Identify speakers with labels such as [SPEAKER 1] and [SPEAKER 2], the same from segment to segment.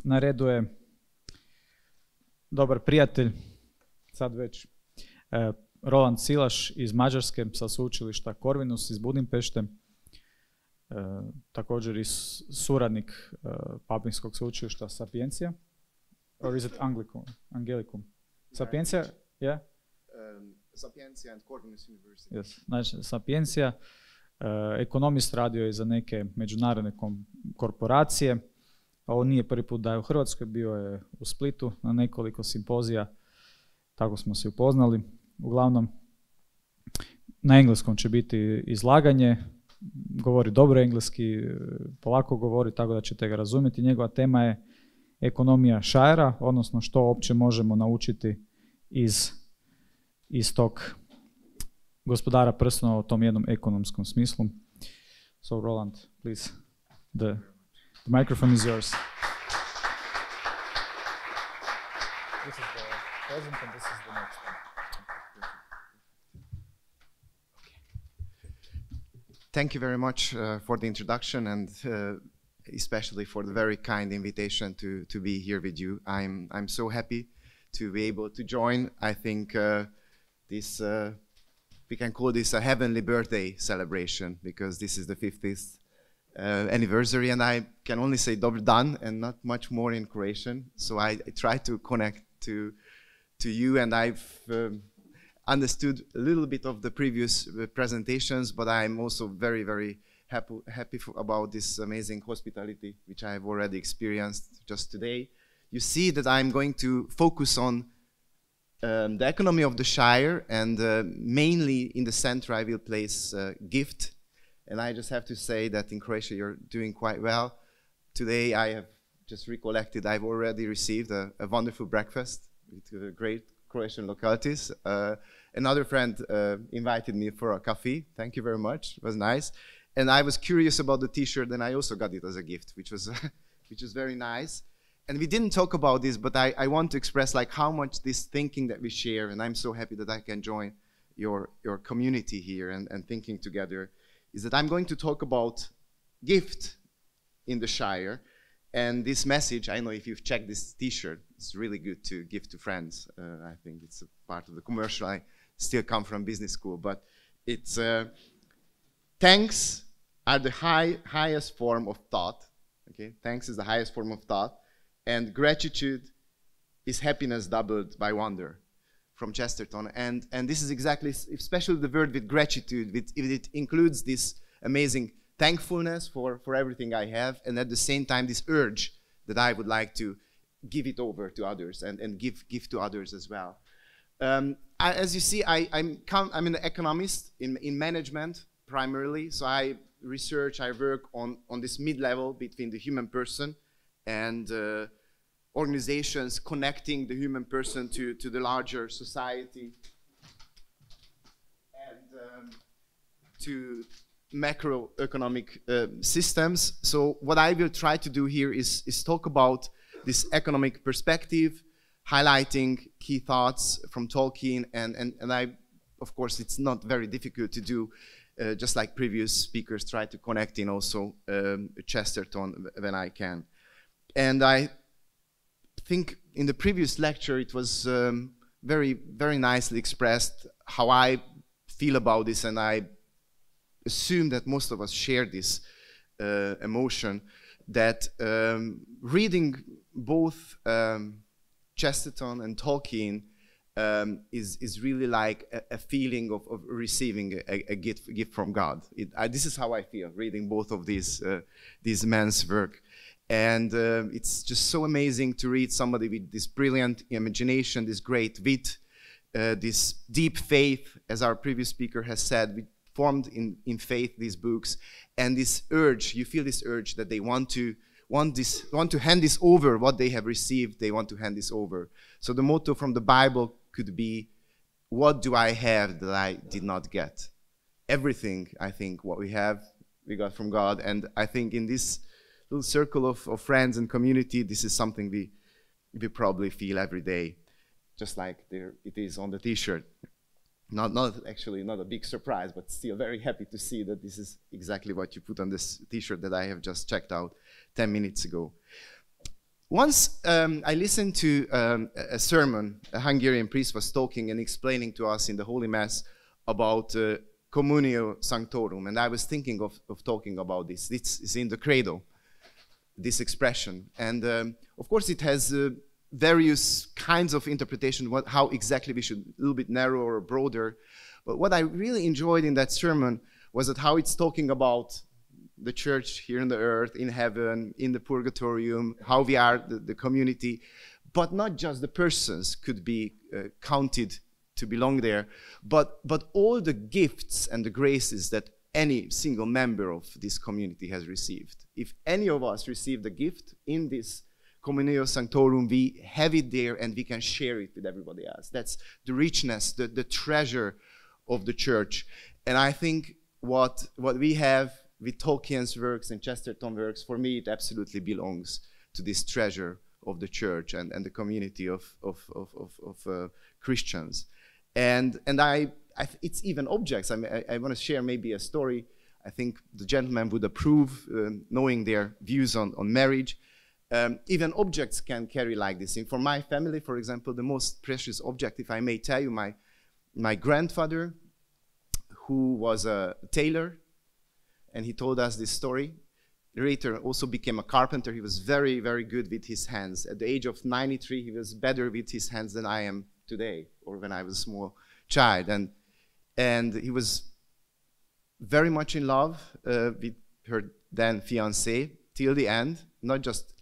[SPEAKER 1] Na redu je dobar prijatelj, sad već, Roland Szilasa iz Mađarske sa sveučilišta Corvinus iz Budimpešte, također i suradnik Papinskog sveučilišta Sapientia, or is it Angelicum? Sapientia, yeah?
[SPEAKER 2] Sapientia and Corvinus University.
[SPEAKER 1] Yes. Znači, Sapientia, ekonomist, radio je za neke međunarodne korporacije. Ovo nije prvi put da je u Hrvatskoj, bio je u Splitu na nekoliko simpozija, tako smo se upoznali. Uglavnom, na engleskom će biti izlaganje, govori dobro engleski, polako govori, tako da ćete ga razumjeti. Njegova tema je ekonomija Shirea, odnosno što uopće možemo naučiti iz tog gospodara prstova u tom jednom ekonomskom smislu. So Roland, please, the microphone is yours. This is the present and this is the next one.
[SPEAKER 2] Thank you very much for the introduction and especially for the very kind invitation to be here with you. I'm so happy to be able to join. I think this we can call this a heavenly birthday celebration because this is the 50th anniversary, and I can only say dobar dan and not much more in Croatian. So I try to connect to you, and I've understood a little bit of the previous presentations, but I'm also very, very happy about this amazing hospitality which I've already experienced just today. You see that I'm going to focus on the economy of the Shire, and mainly in the center I will place gift. And I just have to say that in Croatia you're doing quite well. Today I have just recollected I've already received a wonderful breakfast with great Croatian localities. Another friend invited me for a coffee. Thank you very much. It was nice. And I was curious about the T-shirt, and I also got it as a gift, which was very nice. And we didn't talk about this, but I want to express like how much this thinking that we share, and I'm so happy that I can join your community here and thinking together, is that I'm going to talk about gift in the Shire. And this message, I know if you've checked this T-shirt, it's really good to give to friends. I think it's a part of the commercial. I still come from business school, but it's thanks are the highest form of thought. Okay, thanks is the highest form of thought, and gratitude is happiness doubled by wonder, from Chesterton. And this is exactly, especially the word with gratitude. It includes this amazing thankfulness for everything I have, and at the same time this urge that I would like to give it over to others and give to others as well. As you see, I'm an economist in management primarily, so I work on this mid-level between the human person and organizations connecting the human person to the larger society and to macroeconomic systems. So what I will try to do here is talk about this economic perspective, highlighting key thoughts from Tolkien, and I, of course, it's not very difficult to do, just like previous speakers try to connect in also Chesterton when I can. And I think in the previous lecture it was very, very nicely expressed how I feel about this, and I assume that most of us share this emotion, that reading both Chesterton and Tolkien is really like a feeling of receiving a gift from God. This is how I feel reading both of these men's work. And it's just so amazing to read somebody with this brilliant imagination, this great wit, this deep faith, as our previous speaker has said. We formed in faith these books, and this urge, you feel this urge that they want to hand this over, what they have received, they want to hand this over. So the motto from the Bible could be, what do I have that I did not get? Everything, I think, what we have, we got from God. And I think in this little circle of friends and community, this is something we probably feel every day, just like there it is on the T-shirt. Not a big surprise, but still very happy to see that this is exactly what you put on this T-shirt that I have just checked out 10 minutes ago. Once I listened to a sermon. A Hungarian priest was talking and explaining to us in the Holy Mass about Communio Sanctorum, and I was thinking of talking about this. This is in the Credo, this expression, and of course it has various kinds of interpretation, how exactly we should, a little bit narrower or broader. But what I really enjoyed in that sermon was that how it's talking about the church here on the earth, in heaven, in the purgatorium, how we are the community, but not just the persons could be counted to belong there, but all the gifts and the graces that any single member of this community has received. If any of us received a gift in this Communio Sanctorum, we have it there and we can share it with everybody else. That's the richness, the treasure of the church. And I think what we have with Tolkien's works and Chesterton works, for me, it absolutely belongs to this treasure of the church and the community of Christians. And it's even objects. I mean, I want to share maybe a story. I think the gentleman would approve, knowing their views on marriage. Even objects can carry like this. And for my family, for example, the most precious object, if I may tell you, my grandfather, who was a tailor, and he told us this story. Later also became a carpenter. He was very, very good with his hands. At the age of 93, he was better with his hands than I am today, or when I was a small child. And he was very much in love with her then fiancé till the end, not just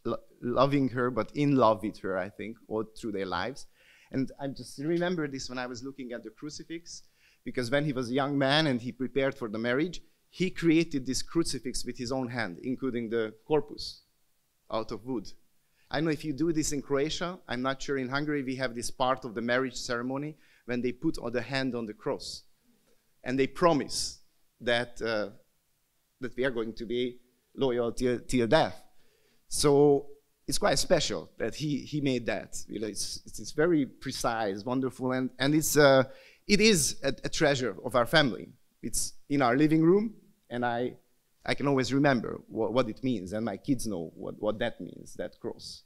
[SPEAKER 2] loving her, but in love with her, I think, all through their lives. And I just remember this when I was looking at the crucifix, because when he was a young man and he prepared for the marriage, he created this crucifix with his own hand, including the corpus, out of wood. I don't know if you do this in Croatia. I'm not sure. In Hungary, we have this part of the marriage ceremony when they put the hand on the cross. And they promise that, that we are going to be loyal till death. So it's quite special that he made that. You know, it's very precise, wonderful, and it is a treasure of our family. It's in our living room, and I can always remember what it means, and my kids know what that means, that cross.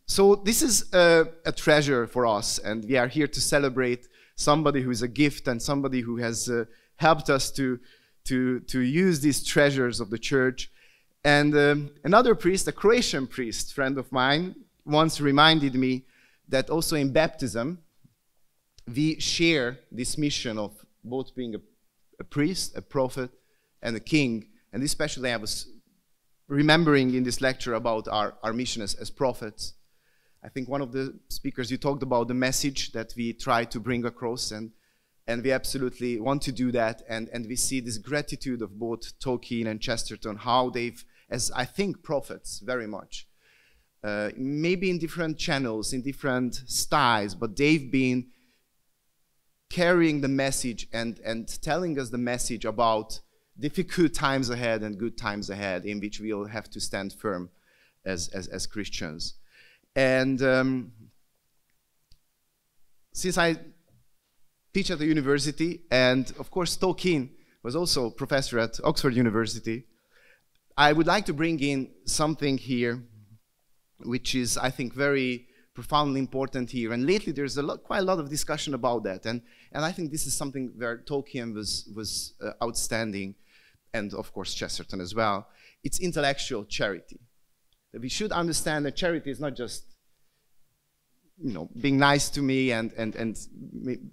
[SPEAKER 2] So this is a treasure for us, and we are here to celebrate somebody who is a gift and somebody who has helped us to use these treasures of the church. And another priest, a Croatian priest, friend of mine, once reminded me that also in baptism, we share this mission of both being a priest, a prophet, and a king. And especially I was remembering in this lecture about our mission as prophets. I think one of the speakers, you talked about the message that we try to bring across, and we absolutely want to do that. And we see this gratitude of both Tolkien and Chesterton, how they've, as I think prophets very much, maybe in different channels, in different styles, but they've been carrying the message and telling us the message about difficult times ahead and good times ahead, in which we'll have to stand firm as Christians. And since I teach at the university, and of course Tolkien was also a professor at Oxford University, I would like to bring in something here which is, I think, very profoundly important here. And lately there's quite a lot of discussion about that. And I think this is something where Tolkien was outstanding, and of course Chesterton as well. It's intellectual charity. That we should understand that charity is not just, you know, being nice to me and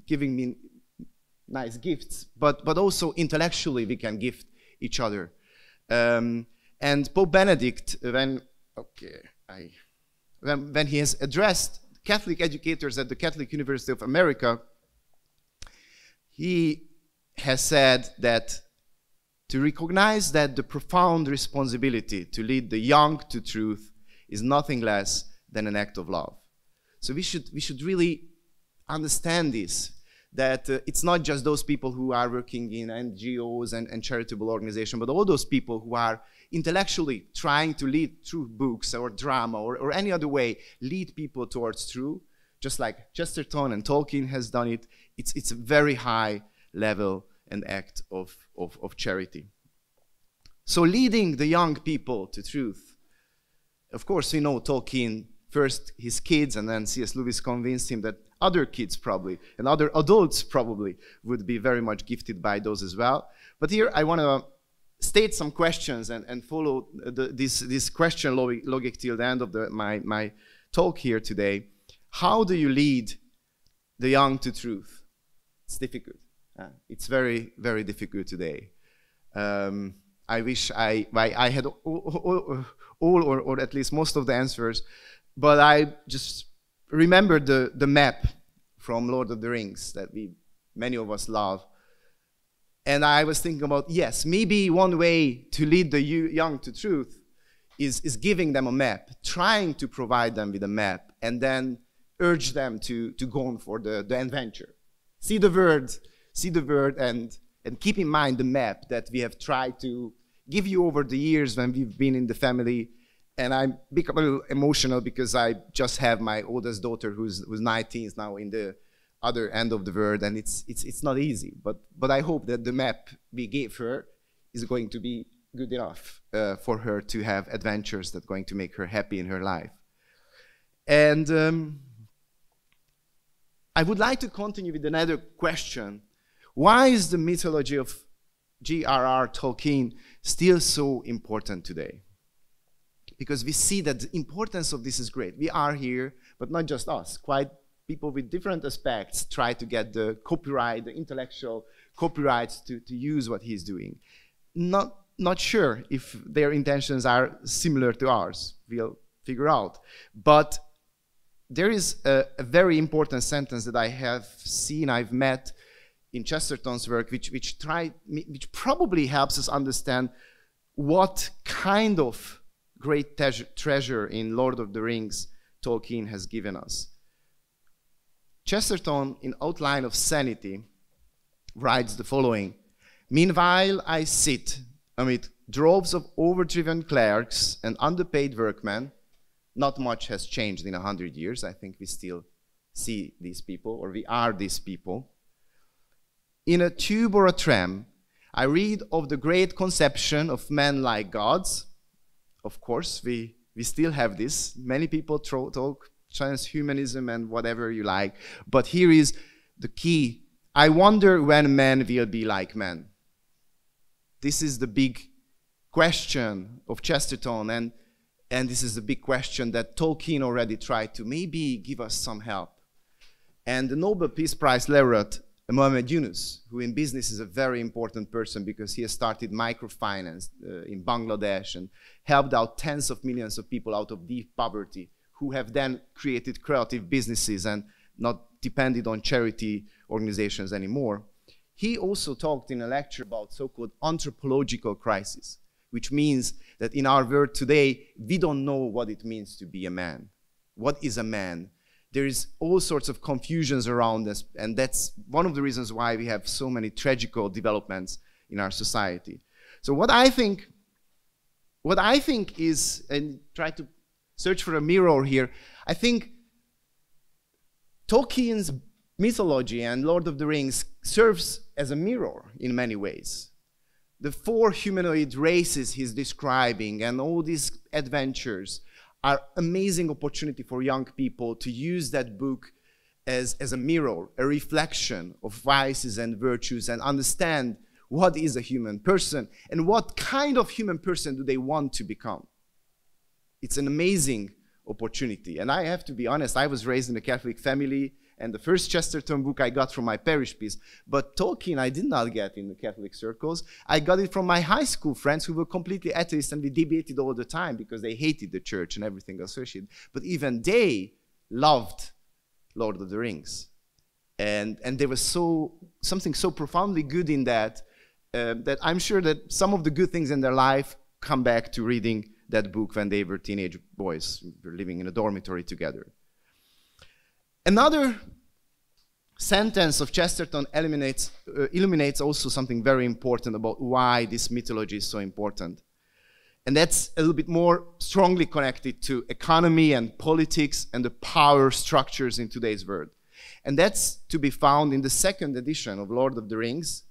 [SPEAKER 2] giving me nice gifts, but also intellectually we can gift each other. And Pope Benedict, when he has addressed Catholic educators at the Catholic University of America, he has said that to recognize that the profound responsibility to lead the young to truth is nothing less than an act of love. So we should really understand this, that it's not just those people who are working in NGOs and charitable organizations, but all those people who are intellectually trying to lead through books or drama or any other way, lead people towards truth, just like Chesterton and Tolkien has done it. It's a very high level and act of charity. So leading the young people to truth, of course, we know Tolkien, first his kids, and then C.S. Lewis convinced him that other kids probably, and other adults probably, would be very much gifted by those as well. But here I want to state some questions and follow this question logic till the end of my talk here today. How do you lead the young to truth? It's difficult. It's very, very difficult today. I wish I had all or at least most of the answers, but I just remembered the map from Lord of the Rings that many of us love. And I was thinking about, yes, maybe one way to lead the young to truth is giving them a map, trying to provide them with a map, and then urge them to go on for the adventure. See the word, and keep in mind the map that we have tried to give you over the years when we've been in the family. And I become a little emotional because I just have my oldest daughter who's 19 is now in the other end of the world, and it's not easy. But I hope that the map we gave her is going to be good enough for her to have adventures that are going to make her happy in her life. And I would like to continue with another question. Why is the mythology of J.R.R. Tolkien still so important today? Because we see that the importance of this is great. We are here, but not just us. Quite people with different aspects try to get the copyright, the intellectual copyrights to use what he's doing. Not sure if their intentions are similar to ours. We'll figure out. But there is a very important sentence that I have seen, I've met in Chesterton's work, which probably helps us understand what kind of great treasure in Lord of the Rings Tolkien has given us. Chesterton, in Outline of Sanity, writes the following: "Meanwhile I sit amid droves of overdriven clerks and underpaid workmen." Not much has changed in 100 years. I think we still see these people, or we are these people. "In a tube or a tram, I read of the great conception of men like gods." Of course, we still have this. Many people talk transhumanism and whatever you like. But here is the key. "I wonder when men will be like men." This is the big question of Chesterton, and this is the big question that Tolkien already tried to maybe give us some help. And the Nobel Peace Prize laureate, Mohamed Yunus, who in business is a very important person because he has started microfinance in Bangladesh and helped out tens of millions of people out of deep poverty, who have then created creative businesses and not depended on charity organizations anymore. He also talked in a lecture about so-called anthropological crisis, which means that in our world today, we don't know what it means to be a man. What is a man? There is all sorts of confusions around us, and that's one of the reasons why we have so many tragical developments in our society. So what I think is, and try to search for a mirror here, I think Tolkien's mythology and Lord of the Rings serves as a mirror in many ways. The 4 humanoid races he's describing and all these adventures are amazing opportunity for young people to use that book as a mirror, a reflection of vices and virtues, and understand what is a human person and what kind of human person do they want to become. It's an amazing opportunity. And I have to be honest, I was raised in a Catholic family, and the first Chesterton book I got from my parish priest. But Tolkien I did not get in the Catholic circles. I got it from my high school friends who were completely atheists, and we debated all the time because they hated the church and everything associated. But even they loved Lord of the Rings. And there was something so profoundly good in that, that I'm sure that some of the good things in their life come back to reading that book when they were teenage boys. We were living in a dormitory together. Another sentence of Chesterton illuminates also something very important about why this mythology is so important. And that's a little bit more strongly connected to economy and politics and the power structures in today's world. And that's to be found in the 2nd edition of Lord of the Rings,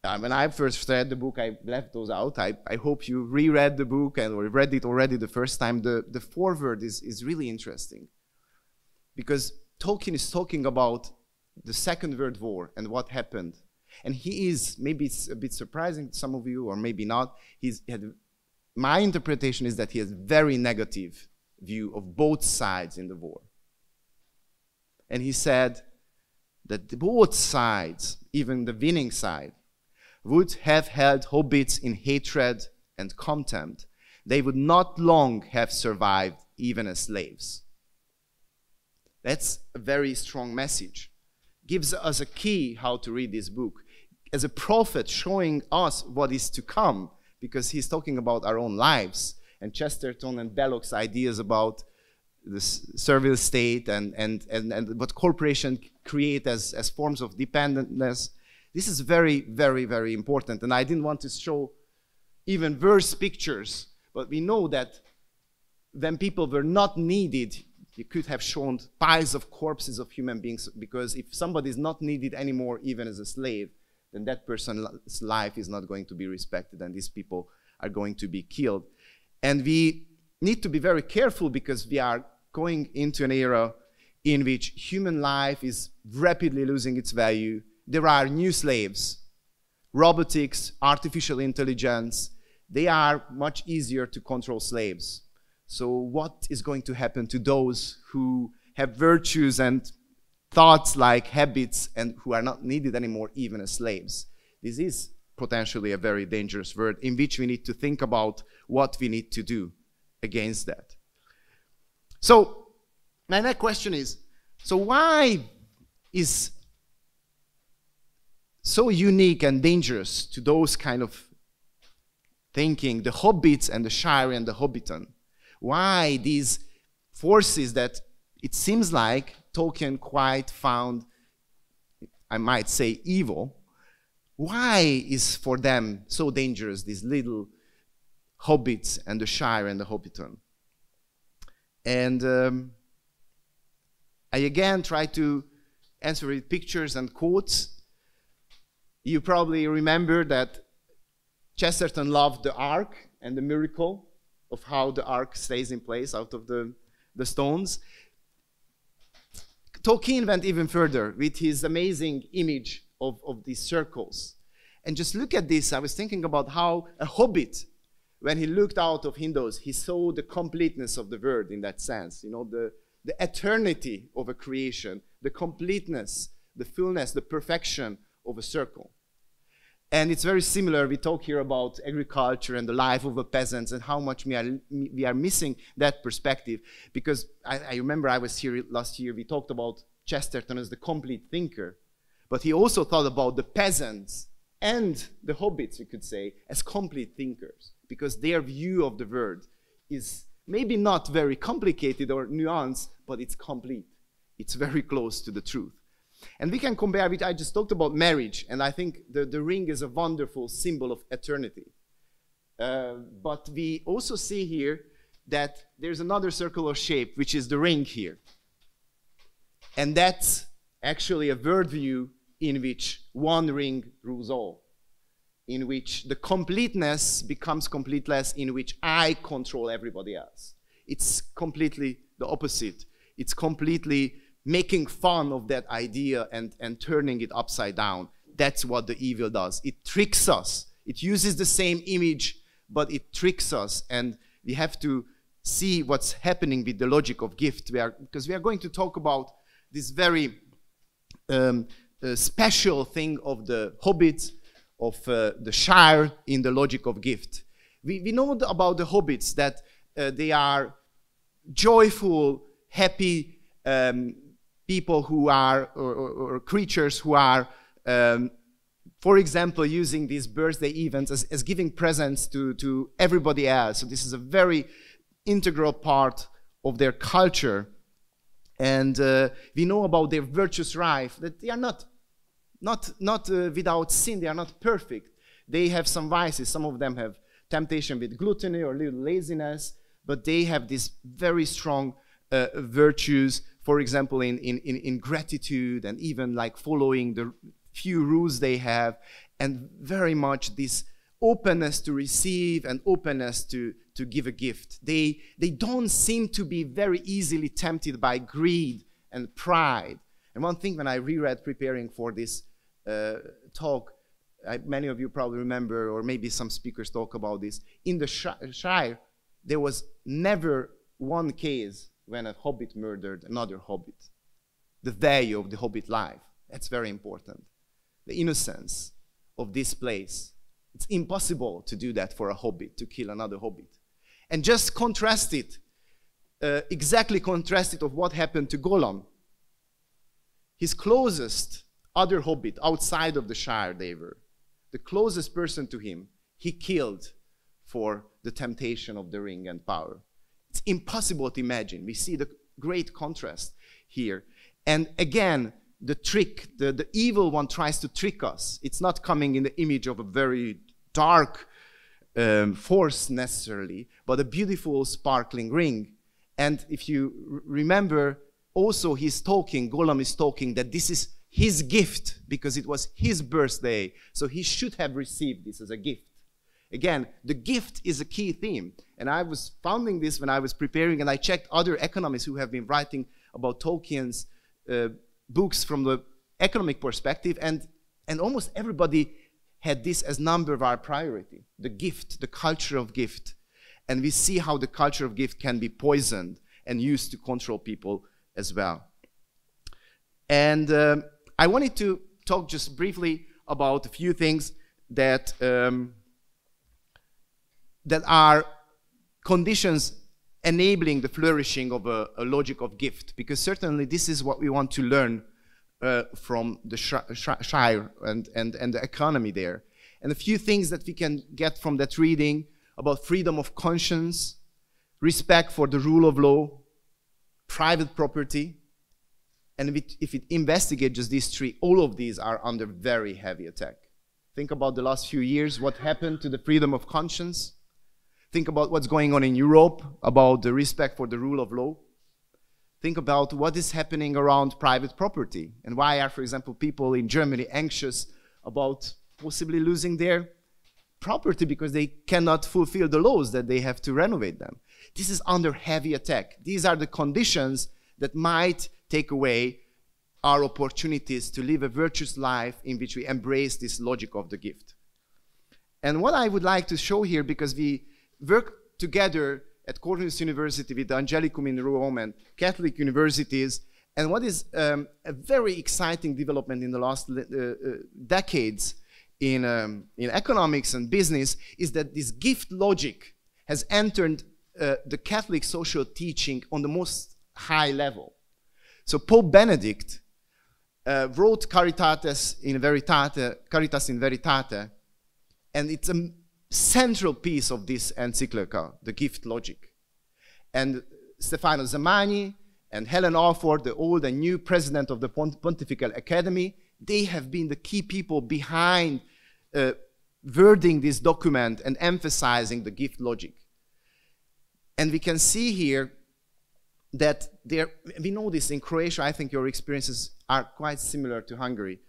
[SPEAKER 2] when I first read the book, I left those out. I hope you reread the book or read it already the first time. The foreword is really interesting, because Tolkien is talking about the Second World War and what happened. And he is, maybe it's a bit surprising to some of you, or maybe not, my interpretation is that he has a very negative view of both sides in the war. And he said that both sides, even the winning side, would have held hobbits in hatred and contempt. They would not long have survived even as slaves. That's a very strong message. Gives us a key how to read this book. As a prophet showing us what is to come, because he's talking about our own lives. And Chesterton and Belloc's ideas about the servile state and what corporations create as forms of dependentness. This is very, very, very important. And I didn't want to show even worse pictures, but we know that when people were not needed, you could have shown piles of corpses of human beings, because if somebody is not needed anymore, even as a slave, then that person's life is not going to be respected, and these people are going to be killed. And we need to be very careful, because we are going into an era in which human life is rapidly losing its value. There are new slaves, robotics, artificial intelligence. They are much easier to control slaves. So what is going to happen to those who have virtues and thoughts like habits and who are not needed anymore even as slaves? This is potentially a very dangerous world in which we need to think about what we need to do against that. So my next question is, so why is so unique and dangerous to those kind of thinking, the hobbits and the Shire and the Hobbiton? Why these forces that it seems like Tolkien quite found, I might say, evil, why is for them so dangerous, these little hobbits and the Shire and the Hobbiton? And I again try to answer with pictures and quotes. You probably remember that Chesterton loved the Ark and the miracle of how the Ark stays in place out of the stones. Tolkien went even further with his amazing image of these circles. And just look at this. I was thinking about how a hobbit, when he looked out of windows, he saw the completeness of the world in that sense. You know, the eternity of a creation, the completeness, the fullness, the perfection of a circle. And it's very similar. We talk here about agriculture and the life of the peasants and how much we are missing that perspective. Because I remember I was here last year, we talked about Chesterton as the complete thinker. But he also thought about the peasants and the hobbits, you could say, as complete thinkers. Because their view of the world is maybe not very complicated or nuanced, but it's complete. It's very close to the truth. And we can compare with, I just talked about marriage, and I think the ring is a wonderful symbol of eternity. But we also see here that there's another circular shape, which is the ring here. And that's actually a worldview in which one ring rules all, in which the completeness becomes completeless, in which I control everybody else. It's completely the opposite. It's completely making fun of that idea and turning it upside down. That's what the evil does. It tricks us. It uses the same image, but it tricks us. And we have to see what's happening with the logic of gift. Because we are going to talk about this very special thing of the hobbits, of the Shire in the logic of gift. We know about the hobbits that they are joyful, happy people who are, or creatures who are, for example, using these birthday events as giving presents to everybody else. So this is a very integral part of their culture. And we know about their virtuous life, that they are not without sin. They are not perfect. They have some vices. Some of them have temptation with gluttony or little laziness, but they have these very strong virtues, for example, in gratitude, and even like following the few rules they have. and very much this openness to receive and openness to give a gift. They don't seem to be very easily tempted by greed and pride. And one thing when I reread preparing for this talk, many of you probably remember, or maybe some speakers talk about this, in the Shire, there was never one case when a hobbit murdered another hobbit. The value of the hobbit life, that's very important. The innocence of this place. It's impossible to do that for a hobbit, to kill another hobbit. And just contrast it, exactly contrast it of what happened to Gollum. His closest other hobbit outside of the Shire they were, the closest person to him, he killed for the temptation of the ring and power. It's impossible to imagine. We see the great contrast here. And again, the trick, the evil one tries to trick us. It's not coming in the image of a very dark force necessarily, but a beautiful sparkling ring. And if you remember, also Gollum is talking that this is his gift because it was his birthday, so he should have received this as a gift. Again, the gift is a key theme. And I was founding this when I was preparing, and I checked other economists who have been writing about Tolkien's books from the economic perspective, and almost everybody had this as number one priority, the gift, the culture of gift. And we see how the culture of gift can be poisoned and used to control people as well. And I wanted to talk just briefly about a few things that that are conditions enabling the flourishing of a logic of gift, because certainly this is what we want to learn from the Shire and the economy there. And a few things that we can get from that reading about freedom of conscience, respect for the rule of law, private property. And if it investigates just these three, all of these are under very heavy attack. Think about the last few years, what happened to the freedom of conscience. Think about what's going on in Europe, about the respect for the rule of law. Think about what is happening around private property, and why are, for example, people in Germany anxious about possibly losing their property because they cannot fulfill the laws that they have to renovate them. This is under heavy attack. These are the conditions that might take away our opportunities to live a virtuous life in which we embrace this logic of the gift. And what I would like to show here, because we work together at Corvinus University with the Angelicum in Rome and Catholic universities, and what is a very exciting development in the last decades in economics and business is that this gift logic has entered the Catholic social teaching on the most high level. So Pope Benedict wrote Caritas in Veritate, and it's a central piece of this encyclical, the gift logic. And Stefano Zamagni and Helen Alford, the old and new president of the Pontifical Academy, they have been the key people behind wording this document and emphasizing the gift logic. And we can see here that we know this in Croatia. I think your experiences are quite similar to Hungary.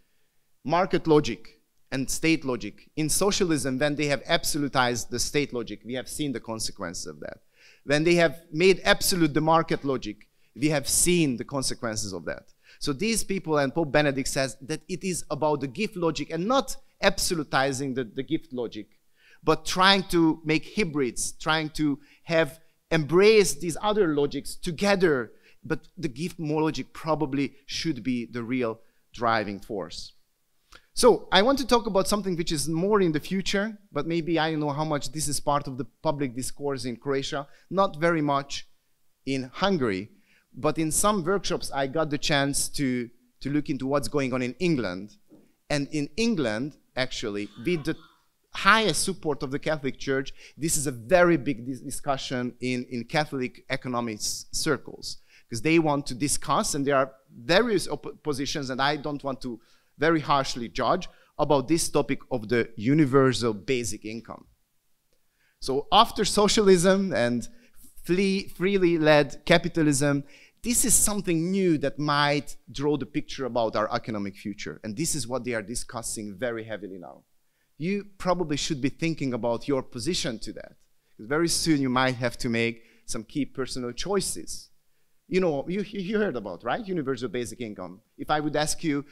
[SPEAKER 2] Market logic and state logic. In socialism, when they have absolutized the state logic, we have seen the consequences of that. When they have made absolute the market logic, we have seen the consequences of that. So these people, and Pope Benedict says that it is about the gift logic and not absolutizing the gift logic, but trying to make hybrids, trying to embrace these other logics together. But the gift logic probably should be the real driving force. So I want to talk about something which is more in the future, but maybe I don't know how much this is part of the public discourse in Croatia, not very much in Hungary, but in some workshops I got the chance to look into what's going on in England. And in England, actually, with the highest support of the Catholic Church, this is a very big discussion in Catholic economics circles, because they want to discuss, and there are various positions, and I don't want to very harshly judge about this topic of the universal basic income. So after socialism and freely led capitalism, this is something new that might draw the picture about our economic future. And this is what they are discussing very heavily now. you probably should be thinking about your position to that. Because very soon you might have to make some key personal choices. You know, you heard about, right? Universal basic income. If I would ask you,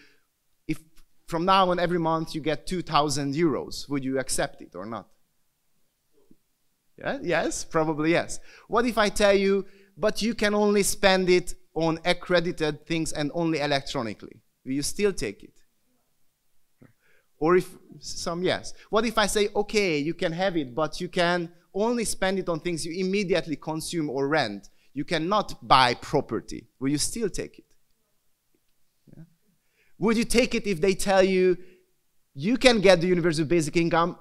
[SPEAKER 2] if from now on every month you get 2,000 euros, would you accept it or not? Yeah? Yes, probably yes. What if I tell you, but you can only spend it on accredited things and only electronically? Will you still take it? Or if some, yes. What if I say, okay, you can have it, but you can only spend it on things you immediately consume or rent. You cannot buy property. Will you still take it? Yeah. Would you take it if they tell you, you can get the universal basic income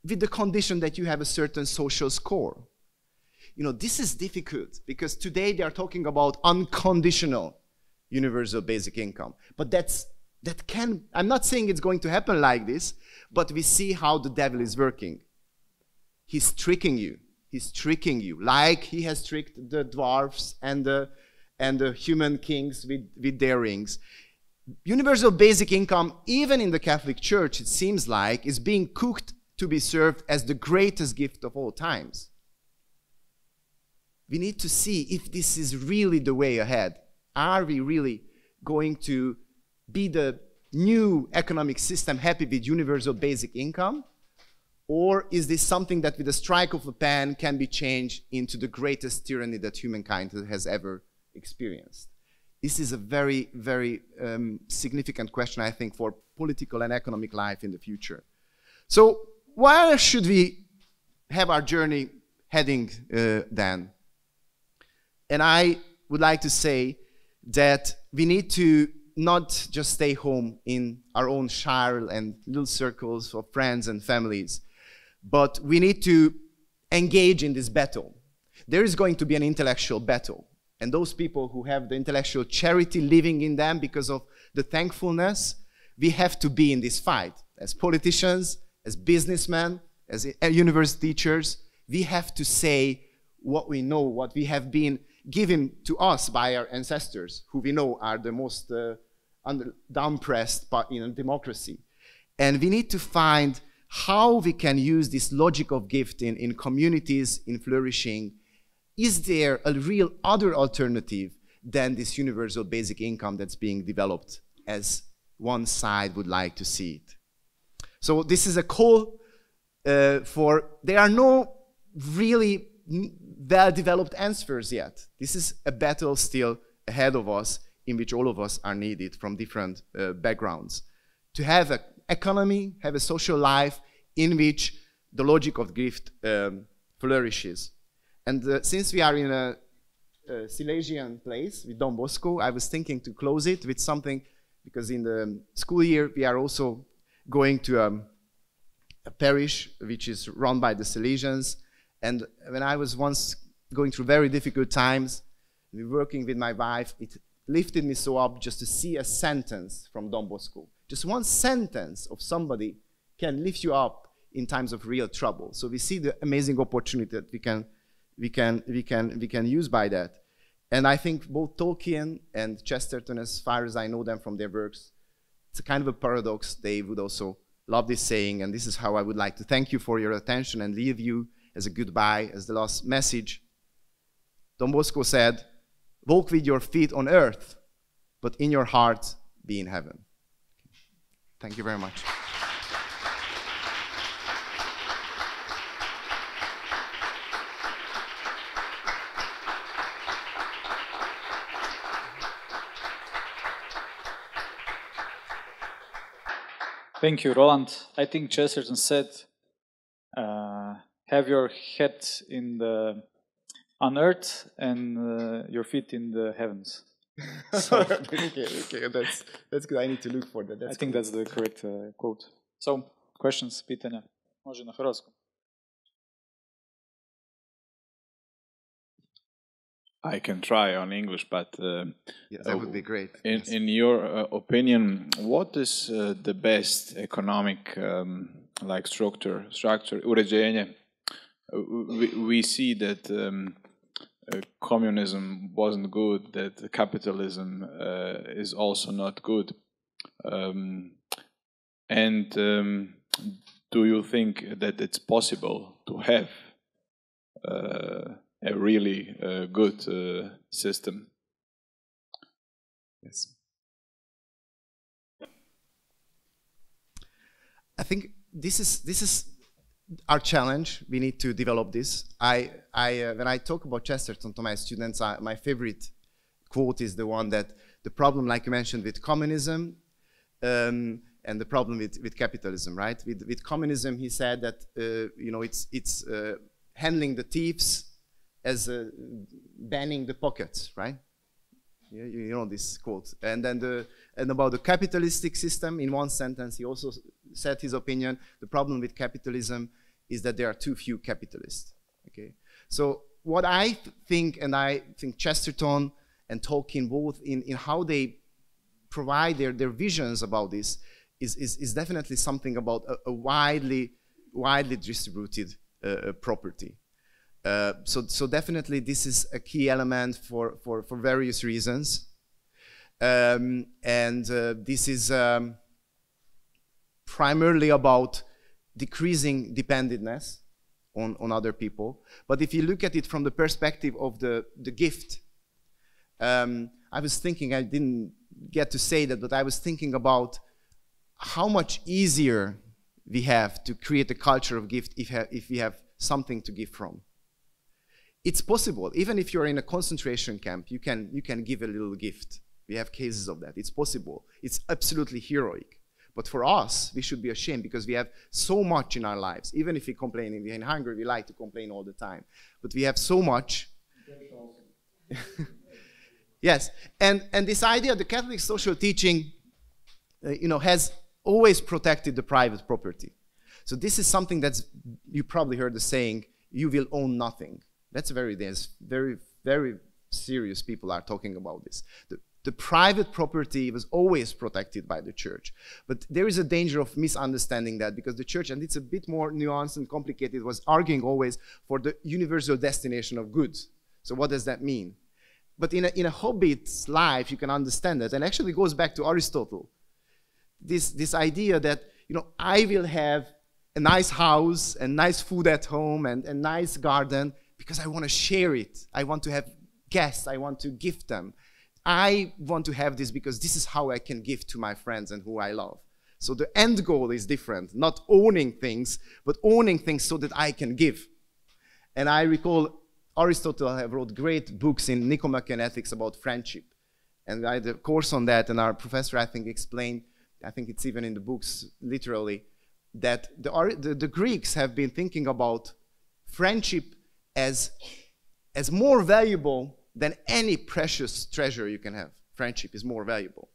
[SPEAKER 2] with the condition that you have a certain social score? You know, this is difficult because today they are talking about unconditional universal basic income. But I'm not saying it's going to happen like this, but we see how the devil is working. He's tricking you. He's tricking you, like he has tricked the dwarfs and the human kings with their rings. Universal basic income, even in the Catholic Church, it seems like, is being cooked to be served as the greatest gift of all times. We need to see if this is really the way ahead. Are we really going to be the new economic system happy with universal basic income? Or is this something that with a strike of a pen can be changed into the greatest tyranny that humankind has ever experienced? This is a very, very significant question, I think, for political and economic life in the future. So where should we have our journey heading then? And I would like to say that we need to not just stay home in our own shire and little circles of friends and families, but we need to engage in this battle. There is going to be an intellectual battle. And those people who have the intellectual charity living in them because of the thankfulness, we have to be in this fight. As politicians, as businessmen, as university teachers, we have to say what we know, what we have been given to us by our ancestors, who we know are the most down-pressed in a democracy. And we need to find how we can use this logic of gift in communities, in flourishing. Is there a real other alternative than this universal basic income that's being developed as one side would like to see it? So this is a call there are no really well-developed answers yet. This is a battle still ahead of us in which all of us are needed from different backgrounds. To have an economy, have a social life in which the logic of gift flourishes. And since we are in a Silesian place with Don Bosco, I was thinking to close it with something, because in the school year we are also going to a parish which is run by the Silesians. And when I was once going through very difficult times, working with my wife, it lifted me so up just to see a sentence from Don Bosco. Just one sentence of somebody can lift you up in times of real trouble. So we see the amazing opportunity that we can use by that. And I think both Tolkien and Chesterton, as far as I know them from their works, it's a kind of a paradox. They would also love this saying, and this is how I would like to thank you for your attention and leave you as a goodbye, as the last message. Don Bosco said, "Walk with your feet on earth, but in your heart be in heaven." Thank you very much.
[SPEAKER 1] Thank you, Roland. I think Chesterton said, have your head on earth and your feet in the heavens. So,
[SPEAKER 2] okay, that's good. I need to look for that.
[SPEAKER 1] I think that's the correct quote. So, questions, pitanja. Može na hrvatskom.
[SPEAKER 3] I can try on English, but
[SPEAKER 2] yes, that would be great.
[SPEAKER 3] In your opinion, what is the best economic structure, uređenje? We see that communism wasn't good, that capitalism is also not good, and do you think that it's possible to have a really good system?
[SPEAKER 2] Yes. I think this is our challenge. We need to develop this. When I talk about Chesterton to my students, my favorite quote is the one that the problem, like you mentioned, with communism and the problem with capitalism, right? With communism, he said that you know, it's handling the thieves as banning the pockets, right? You know this quote. And then about the capitalistic system, in one sentence, he also said his opinion. The problem with capitalism is that there are too few capitalists. Okay. So what I think, and I think Chesterton and Tolkien both in how they provide their visions about this is definitely something about a widely distributed property. So definitely this is a key element for various reasons. This is primarily about decreasing dependentness on other people. But if you look at it from the perspective of the gift, I was thinking, I didn't get to say that, but I was thinking about how much easier we have to create a culture of gift if we have something to give from. It's possible. Even if you're in a concentration camp, you can give a little gift. We have cases of that. It's possible. It's absolutely heroic. But for us, we should be ashamed because we have so much in our lives. Even if we complain, in Hungary, we like to complain all the time. But we have so much. Yes. And this idea, the Catholic social teaching, you know, has always protected the private property. So this is something that's, you probably heard the saying, you will own nothing. That's very serious people are talking about this. The private property was always protected by the church. But there is a danger of misunderstanding that because the church, and it's a bit more nuanced and complicated, was arguing always for the universal destination of goods. So what does that mean? But in a hobbit's life, you can understand that. And actually it goes back to Aristotle. This idea that, you know, I will have a nice house and nice food at home and a nice garden because I want to share it. I want to have guests. I want to gift them. I want to have this because this is how I can give to my friends and who I love. So the end goal is different, not owning things, but owning things so that I can give. And I recall Aristotle wrote great books in Nicomachean Ethics about friendship. And I had a course on that, and our professor, I think, explained, I think it's even in the books, literally, that the Greeks have been thinking about friendship as more valuable than any precious treasure you can have. Friendship is more valuable.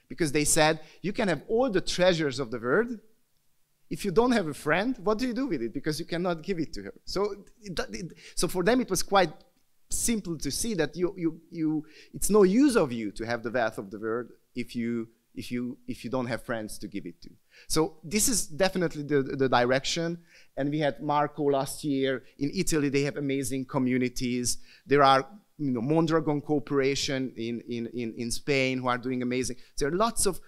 [SPEAKER 2] Because they said, you can have all the treasures of the world. If you don't have a friend, what do you do with it? Because you cannot give it to her. So for them, it was quite simple to see that it's no use of you to have the wealth of the world if you don't have friends to give it to. So this is definitely the direction. And we had Marco last year. In Italy, they have amazing communities. There are, you know, Mondragon Corporation in Spain who are doing amazing. There are lots of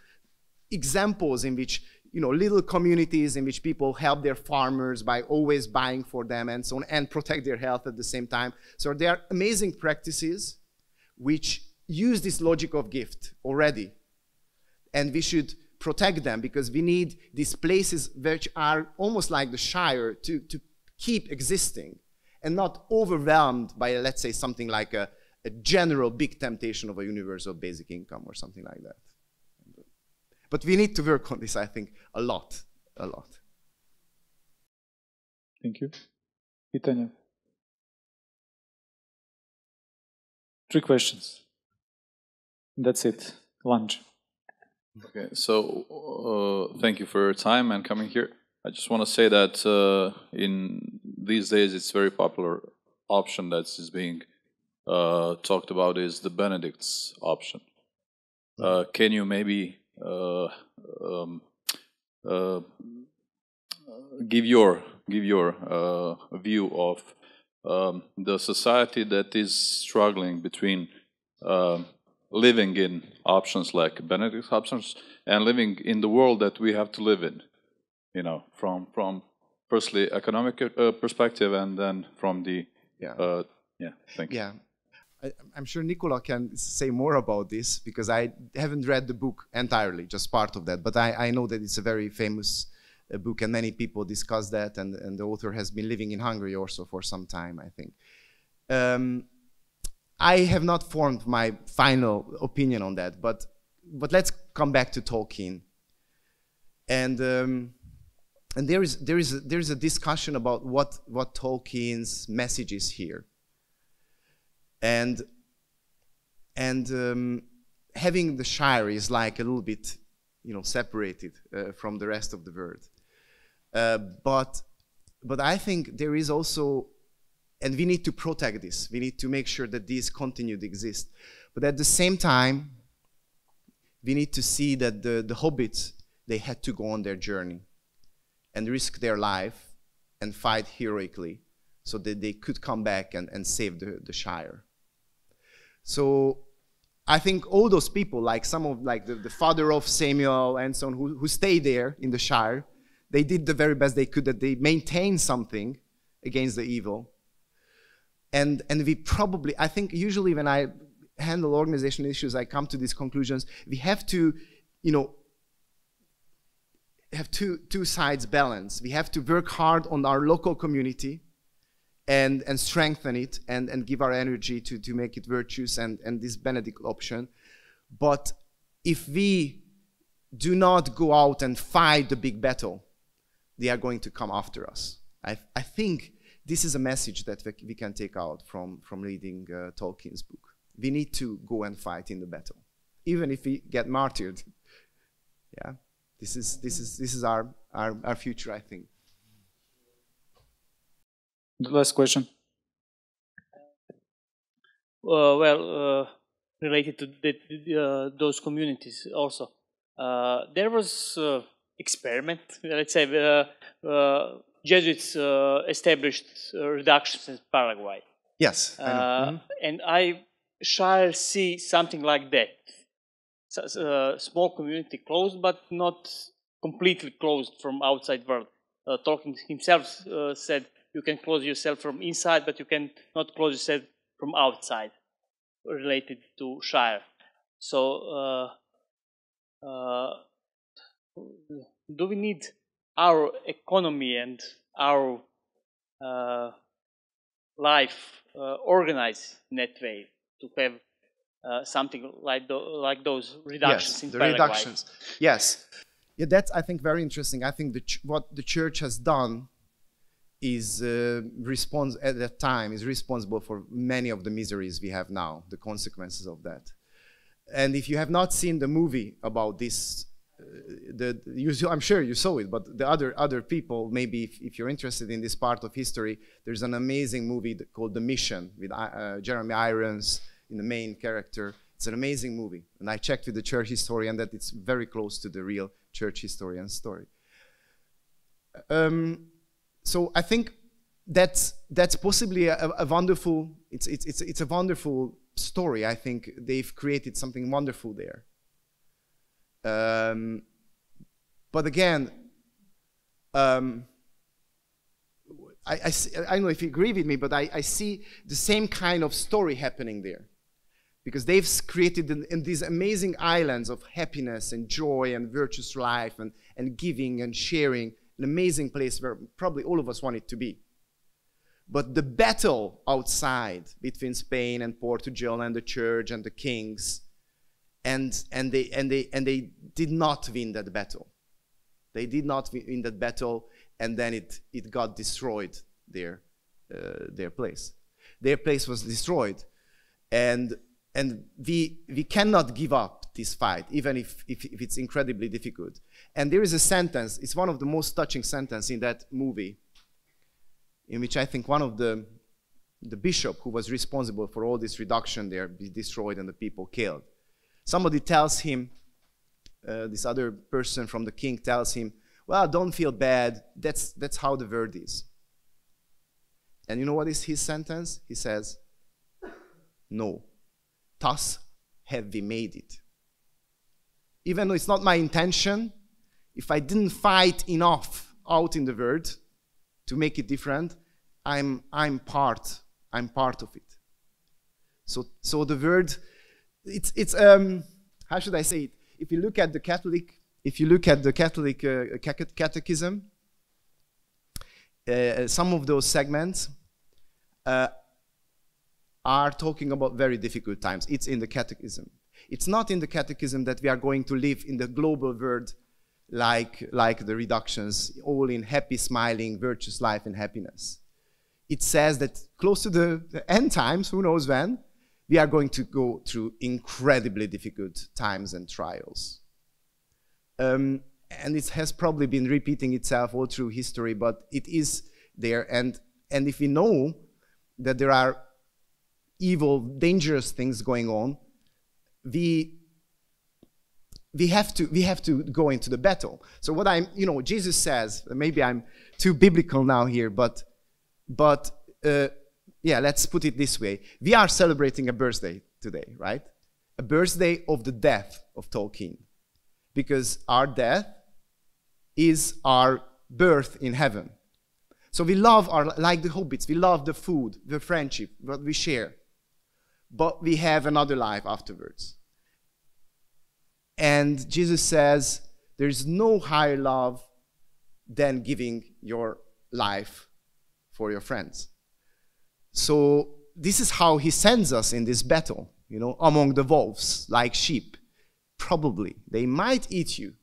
[SPEAKER 2] examples in which, you know, little communities in which people help their farmers by always buying for them and so on, and protect their health at the same time. So there are amazing practices which use this logic of gift already. And we should protect them because we need these places which are almost like the Shire to keep existing and not overwhelmed by, let's say, something like a general big temptation of a universal basic income or something like that. But we need to work on this, I think, a lot.
[SPEAKER 3] Thank you. Pitanja.
[SPEAKER 1] 3 questions. That's it. Lunch.
[SPEAKER 3] Okay, so thank you for your time and coming here. I just want to say that in these days it's very popular option that is being talked about is the Benedict's option. Can you maybe give your view of the society that is struggling between living in options like Benedict's options and living in the world that we have to live in? you know, from firstly economic perspective, and then from the thank you.
[SPEAKER 2] Yeah, I'm sure Nicola can say more about this, because I haven't read the book entirely, just part of that. But I know that it's a very famous book, and many people discuss that, and the author has been living in Hungary also for some time, I think. I have not formed my final opinion on that, but let's come back to Tolkien. And there is a discussion about what Tolkien's message is here. And having the Shire is like a little bit, you know, separated from the rest of the world. But I think there is also, and we need to protect this. We need to make sure that these continue to exist. But at the same time, we need to see that the hobbits, they had to go on their journey and risk their life and fight heroically so that they could come back and save the Shire. So I think all those people, like some of the father of Samuel and so on, who stayed there in the Shire, they did the very best they could, that they maintained something against the evil. And we probably, I think usually when I handle organizational issues, I come to these conclusions. We have to, you know, have two sides balance. We have to work hard on our local community and strengthen it and give our energy to make it virtuous and this Benedict option. But if we do not go out and fight the big battle, they are going to come after us. I think this is a message that we can take out from reading Tolkien's book. We need to go and fight in the battle, even if we get martyred. Yeah, this is our future, I think.
[SPEAKER 4] The last question.
[SPEAKER 5] Related to those communities also, there was experiment. Let's say Jesuits established reductions in Paraguay.
[SPEAKER 2] Yes, I know.
[SPEAKER 5] And I shall see something like that. Small community closed, but not completely closed from outside world. Tolkien himself said, you can close yourself from inside, but you can not close yourself from outside, related to Shire. So, do we need our economy and our life organized in that way to have something like those reductions in Paraguay?
[SPEAKER 2] Reductions. Yes. Yeah, that's, I think, very interesting. I think what the church has done is at that time is responsible for many of the miseries we have now, the consequences of that. And if you have not seen the movie about this, I'm sure you saw it, but the other people, maybe if you're interested in this part of history, there's an amazing movie called The Mission with Jeremy Irons in the main character. It's an amazing movie, and I checked with the church historian that it's very close to the real church historian's story. So I think that's possibly a wonderful. It's a wonderful story. I think they've created something wonderful there. But again, I don't know if you agree with me, but I see the same kind of story happening there, because they've created in these amazing islands of happiness and joy and virtuous life and giving and sharing, an amazing place where probably all of us want it to be. But the battle outside between Spain and Portugal and the church and the kings, and they did not win that battle. They did not win that battle, and then it got destroyed. Their place. Their place was destroyed, and we cannot give up this fight, even if it's incredibly difficult. And there is a sentence. It's one of the most touching sentences in that movie, in which I think one of the bishop who was responsible for all this reduction there be destroyed and the people killed. Somebody tells him, this other person from the king tells him, well, don't feel bad, that's how the world is. And you know what is his sentence? He says, no, thus have we made it. Even though it's not my intention, if I didn't fight enough out in the world to make it different, I'm part of it. So the word, it's how should I say it? If you look at the Catholic catechism, some of those segments are talking about very difficult times. It's in the catechism. It's not in the catechism that we are going to live in the global world like the reductions, all in happy, smiling, virtuous life and happiness. It says that close to the end times, who knows when, we are going to go through incredibly difficult times and trials. And it has probably been repeating itself all through history, but it is there. And if we know that there are evil, dangerous things going on, we have to go into the battle. So what Jesus says, maybe I'm too biblical now here, but yeah, let's put it this way. We are celebrating a birthday today, right? A birthday of the death of Tolkien. Because our death is our birth in heaven. So we love like the hobbits, we love the food, the friendship, what we share. But we have another life afterwards. And Jesus says, there's no higher love than giving your life for your friends. So this is how he sends us in this battle, among the wolves, like sheep. Probably, they might eat you,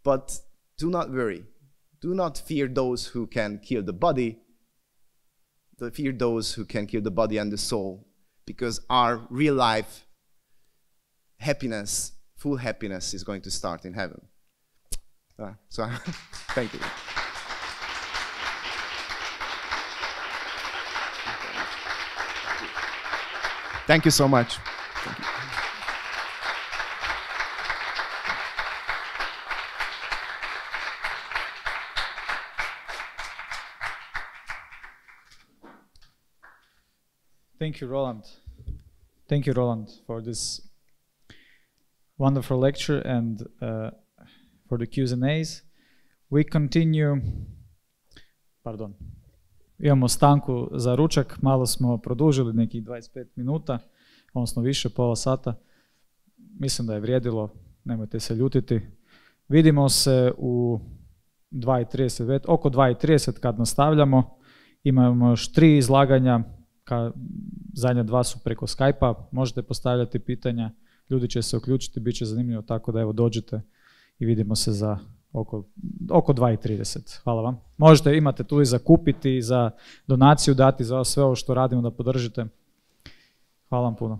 [SPEAKER 2] but do not worry. Do not fear those who can kill the body. Fear those who can kill the body and the soul, because our real life happiness, full happiness, is going to start in heaven. So, thank you. Thank you so much. Thank you.
[SPEAKER 1] Thank you, Roland. Thank you, Roland, for this wonderful lecture and for the Q&As. We continue. Pardon. Imamo stanku za ručak, malo smo produžili, nekih 25 minuta, odnosno više, pola sata. Mislim da je vrijedilo, nemojte se ljutiti. Vidimo se u 2:30, oko 2:30 kad nastavljamo. Imamo još 3 izlaganja, zadnja 2 su preko Skype-a, možete postavljati pitanja, ljudi će se uključiti, bit će zanimljivo, tako da evo dođite i vidimo se za oko 2:30. Hvala vam. Imate tu i za kupiti, i za donaciju dati, za sve ovo što radimo da podržite. Hvala vam puno.